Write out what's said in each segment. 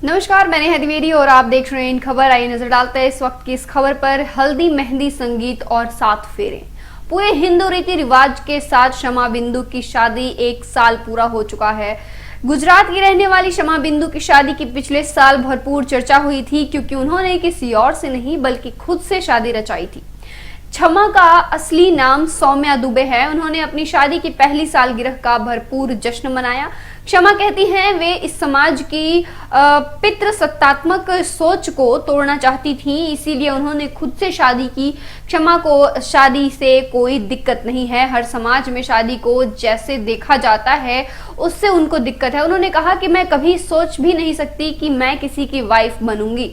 नमस्कार, मैंने है द्विवेदी और आप देख रहे हैं इन खबर। आइए नजर डालते हैं इस वक्त की इस खबर पर। हल्दी, मेहंदी, संगीत और 7 फेरे। पूरे हिंदू रीति रिवाज के साथ शमा बिंदु की शादी 1 साल पूरा हो चुका है। गुजरात की रहने वाली शमा बिंदु की शादी की पिछले साल भरपूर चर्चा हुई थी, क्योंकि उन्होंने किसी और से नहीं बल्कि खुद से शादी रचाई थी। क्षमा का असली नाम सौम्या दुबे है। उन्होंने अपनी शादी की पहली सालगिरह का भरपूर जश्न मनाया। क्षमा कहती हैं वे इस समाज की पितृसत्तात्मक सोच को तोड़ना चाहती थी, इसीलिए उन्होंने खुद से शादी की। क्षमा को शादी से कोई दिक्कत नहीं है। हर समाज में शादी को जैसे देखा जाता है उससे उनको दिक्कत है। उन्होंने कहा कि मैं कभी सोच भी नहीं सकती कि मैं किसी की वाइफ बनूंगी।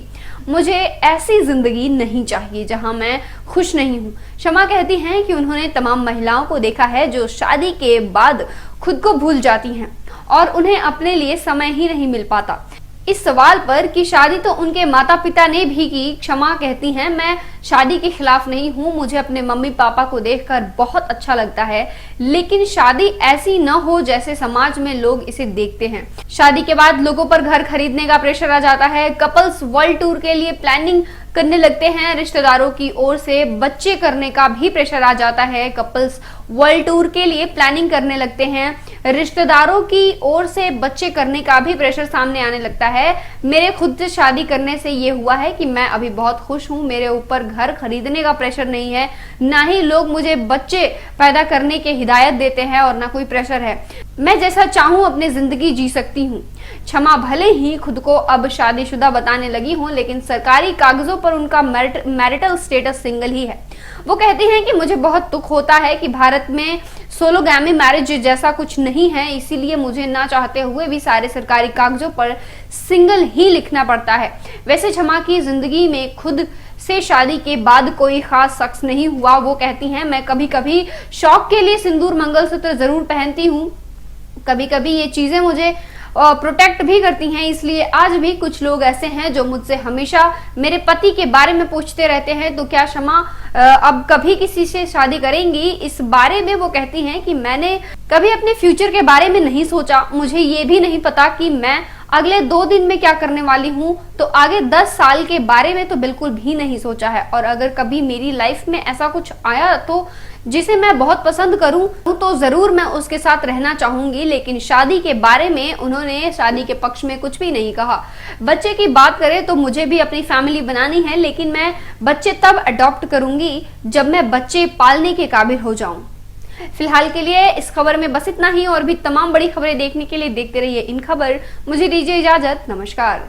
मुझे ऐसी जिंदगी नहीं चाहिए जहां मैं खुश नहीं हूं। क्षमा कहती हैं कि उन्होंने तमाम महिलाओं को देखा है जो शादी के बाद खुद को भूल जाती हैं और उन्हें अपने लिए समय ही नहीं मिल पाता। इस सवाल पर कि शादी तो उनके माता पिता ने भी की, क्षमा कहती हैं मैं शादी के खिलाफ नहीं हूं। मुझे अपने मम्मी पापा को देखकर बहुत अच्छा लगता है, लेकिन शादी ऐसी न हो जैसे समाज में लोग इसे देखते हैं। शादी के बाद लोगों पर घर खरीदने का प्रेशर आ जाता है। कपल्स वर्ल्ड टूर के लिए प्लानिंग करने लगते हैं। रिश्तेदारों की ओर से बच्चे करने का भी प्रेशर आ जाता है। कपल्स वर्ल्ड टूर के लिए प्लानिंग करने लगते हैं। रिश्तेदारों की ओर से बच्चे करने का भी प्रेशर सामने आने लगता है। मेरे खुद से शादी करने से ये हुआ है कि मैं अभी बहुत खुश हूँ। मेरे ऊपर घर खरीदने का प्रेशर नहीं है, ना ही लोग मुझे बच्चे पैदा करने की हिदायत देते हैं और ना कोई प्रेशर है। मैं जैसा चाहूँ अपनी जिंदगी जी सकती हूँ। क्षमा भले ही खुद को अब शादीशुदा बताने लगी हो, लेकिन सरकारी कागजों पर उनका मैरिटल स्टेटस सिंगल ही है। वो कहती हैं कि मुझे बहुत दुख होता है कि भारत में सोलोगैमी मैरिज जैसा कुछ नहीं है, इसीलिए मुझे ना चाहते हुए भी सारे सरकारी कागजों पर सिंगल ही लिखना पड़ता है। वैसे क्षमा की जिंदगी में खुद से शादी के बाद कोई खास शख्स नहीं हुआ। वो कहती हैं मैं कभी कभी शौक के लिए सिंदूर मंगलसूत्र जरूर पहनती हूँ। कभी कभी ये चीजें मुझे प्रोटेक्ट भी करती हैं, इसलिए आज भी कुछ लोग ऐसे हैं जो मुझसे हमेशा मेरे पति के बारे में पूछते रहते हैं, तो क्या क्षमा अब कभी किसी से शादी करेंगी। इस बारे में वो कहती हैं कि मैंने कभी अपने फ्यूचर के बारे में नहीं सोचा। मुझे ये भी नहीं पता कि मैं अगले 2 दिन में क्या करने वाली हूँ, तो आगे 10 साल के बारे में तो बिल्कुल भी नहीं सोचा है। और अगर कभी मेरी लाइफ में ऐसा कुछ आया तो जिसे मैं बहुत पसंद करूं तो जरूर मैं उसके साथ रहना चाहूंगी। लेकिन शादी के बारे में उन्होंने शादी के पक्ष में कुछ भी नहीं कहा। बच्चे की बात करें तो मुझे भी अपनी फैमिली बनानी है, लेकिन मैं बच्चे तब अडॉप्ट करूंगी जब मैं बच्चे पालने के काबिल हो जाऊं। फिलहाल के लिए इस खबर में बस इतना ही, और भी तमाम बड़ी खबरें देखने के लिए देखते रहिए इन खबर। मुझे दीजिए इजाजत, नमस्कार।